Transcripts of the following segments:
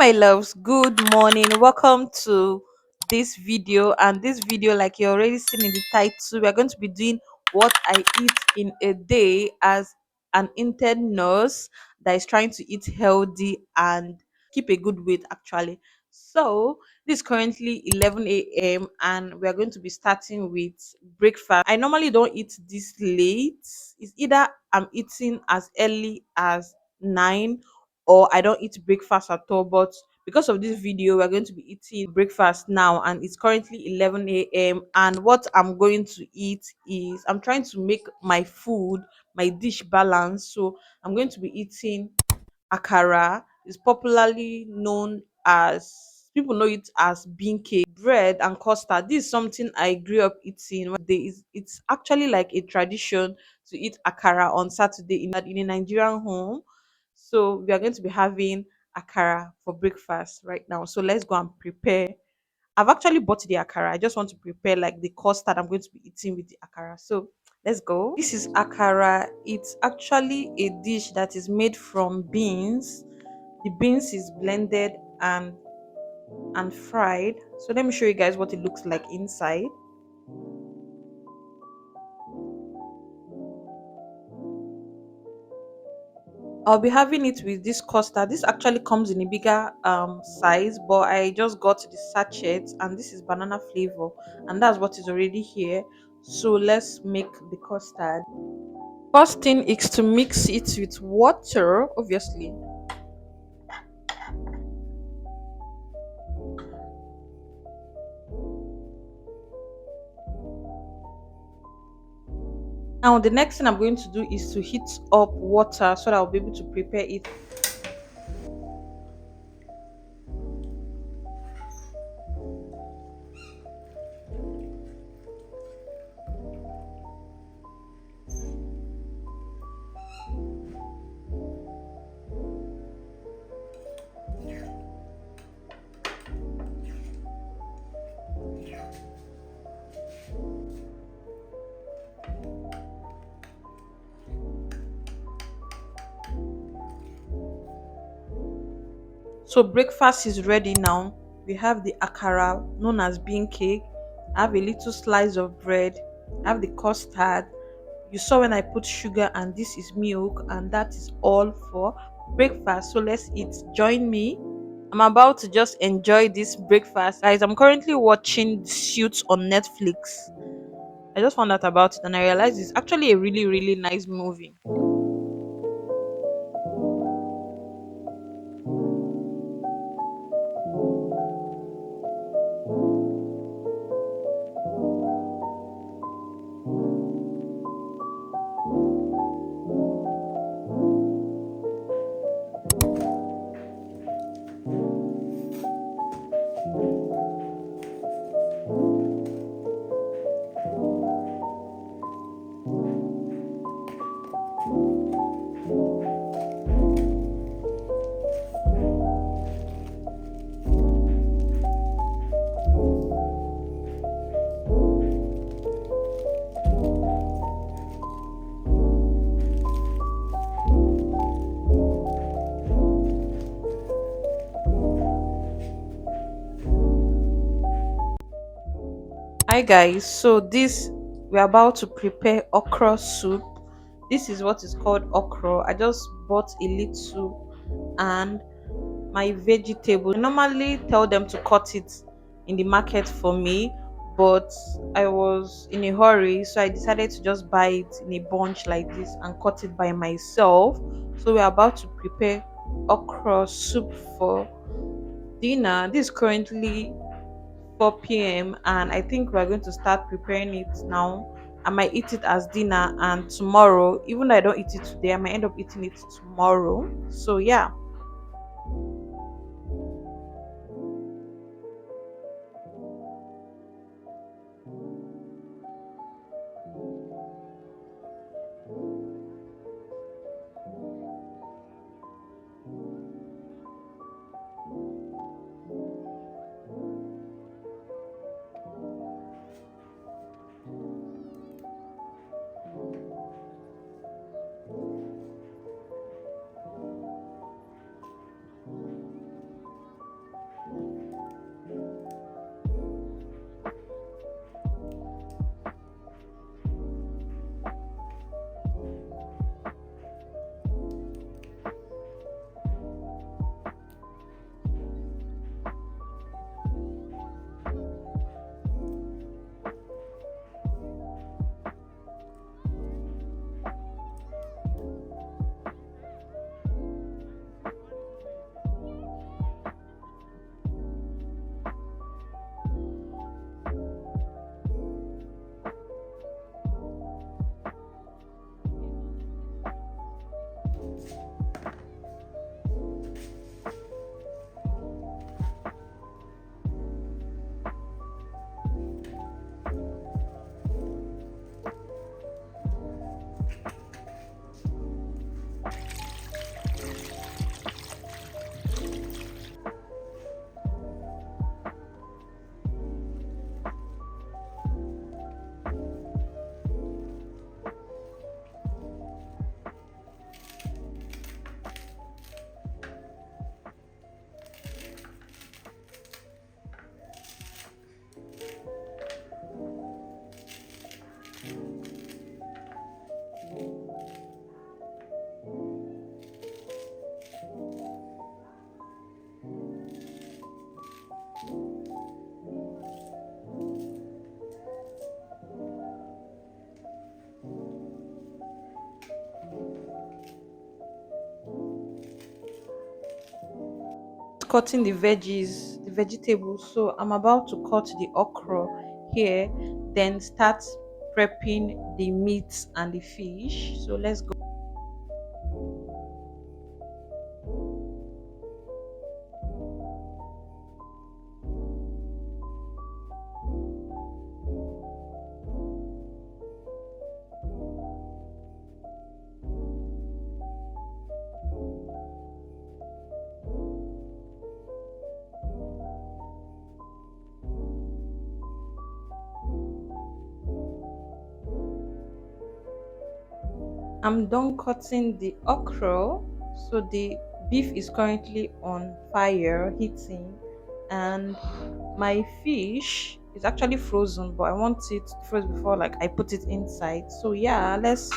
my loves, good morning. Welcome to this video. And this video, like you already seen in the title, we're going to be doing what I eat in a day as an intern nurse that is trying to eat healthy and keep a good weight actually. So this is currently 11 a.m. and we are going to be starting with breakfast. I normally don't eat this late. It's either I'm eating as early as 9 or I don't eat breakfast at all. But because of this video, we're going to be eating breakfast now, and it's currently 11 a.m. And what I'm going to eat is I'm trying to make my food, my dish balance. So I'm going to be eating Akara. Is popularly known as, people know it as bean cake, bread and custard. This is something I grew up eating. It's actually like a tradition to eat Akara on Saturday in a Nigerian home. So we are going to be having Akara for breakfast right now. So let's go and prepare. I've actually bought the Akara. I just want to prepare like the custard I'm going to be eating with the Akara. So let's go. This is Akara. It's actually a dish that is made from beans. The beans is blended and fried. So let me show you guys what it looks like inside. I'll be having it with this custard. This actually comes in a bigger size, but I just got the sachet, and this is banana flavor, and that's what is already here. So let's make the custard. First thing is to mix it with water, obviously. Now the next thing I'm going to do is to heat up water so that I'll be able to prepare it. So breakfast is ready now. We have the akara known as bean cake. I have a little slice of bread. I have the custard. You saw when I put sugar, and this is milk, and that is all for breakfast. So let's eat. Join me. I'm about to just enjoy this breakfast. Guys, I'm currently watching Suits on Netflix. I just found out about it and I realized it's actually a really, really nice movie. Hi guys, so this, we're about to prepare okra soup. This is what is called okra. I just bought a little and my vegetable. I normally tell them to cut it in the market for me, but I was in a hurry, so I decided to just buy it in a bunch like this and cut it by myself. So we're about to prepare okra soup for dinner. This is currently 4 p.m. and I think we're going to start preparing it now. I might eat it as dinner, and tomorrow, even though I don't eat it today, I might end up eating it tomorrow. So yeah. cutting the veggies, the vegetables. So I'm about to cut the okra here, then start prepping the meats and the fish. So let's go. I'm done cutting the okra. So the beef is currently on fire, heating, and my fish is actually frozen, but I want it frozen before like I put it inside. So yeah, let's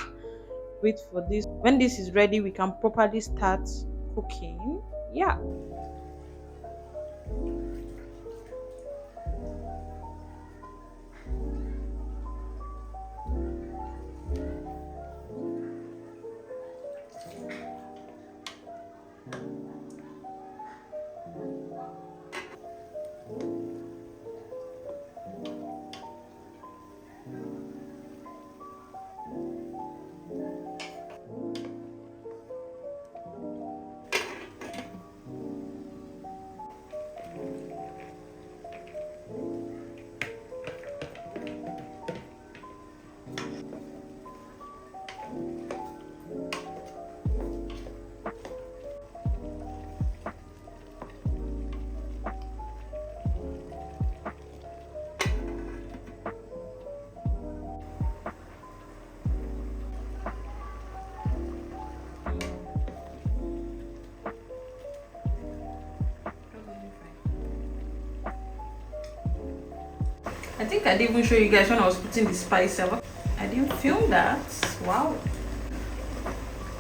wait for this. When this is ready, we can properly start cooking. Yeah. I think I didn't even show you guys when I was putting the spice. I didn't film that. Wow.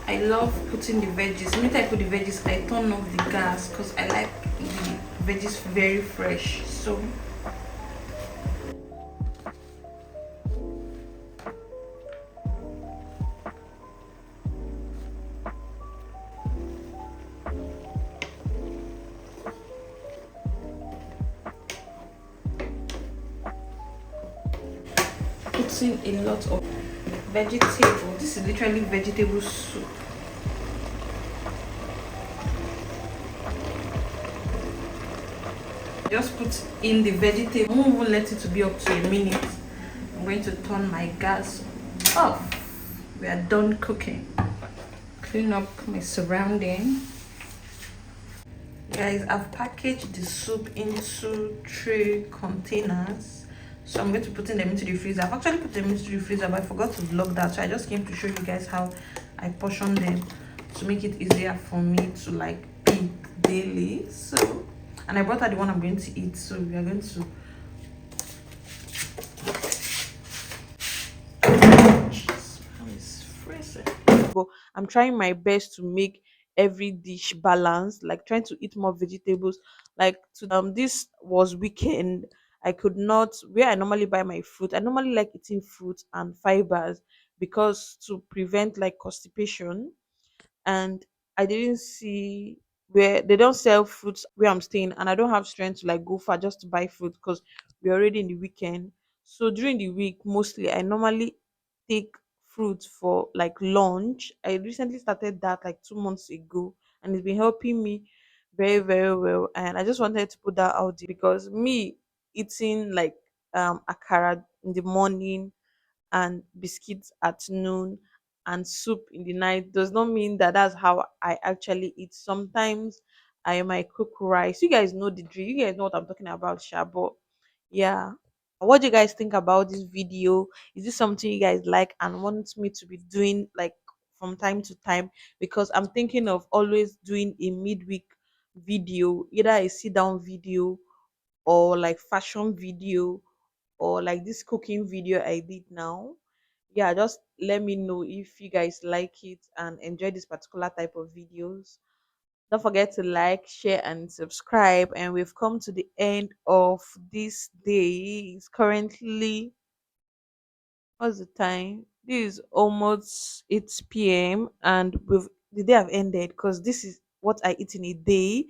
I love putting the veggies. When I put the veggies, I turn off the gas because I like the veggies very fresh. So putting a lot of vegetable. This is literally vegetable soup. Just put in the vegetable. I won't even let it to be up to a minute. I'm going to turn my gas off. We are done cooking. Clean up my surrounding. Guys, I've packaged the soup into 3 containers. So I'm going to put them into the freezer. I've actually put them into the freezer, but I forgot to vlog that. So I just came to show you guys how I portion them to make it easier for me to like eat daily. So, and I brought out the one I'm going to eat. So we are going to but I'm trying my best to make every dish balanced, like trying to eat more vegetables. Like to this was weekend. I could not where I normally buy my fruit. I normally like eating fruit and fibers because to prevent like constipation, and I didn't see where they don't sell fruits where I'm staying, and I don't have strength to like go far just to buy fruit because we're already in the weekend. So during the week, mostly I normally take fruit for like lunch. I recently started that like 2 months ago, and it's been helping me very, very well. And I just wanted to put that out there because me eating like akara in the morning and biscuits at noon and soup in the night does not mean that that's how I actually eat. Sometimes I might cook rice. You guys know the drill. You guys know what I'm talking about, Sha. But yeah. What do you guys think about this video? Is this something you guys like and want me to be doing like from time to time? Because I'm thinking of always doing a midweek video, either a sit down video or like fashion video or like this cooking video I did now. Yeah, just let me know if you guys like it and enjoy this particular type of videos. Don't forget to like, share, and subscribe. And we've come to the end of this day. It's currently what's the time? This is almost 8 p.m. and we've the day have ended because this is what I eat in a day.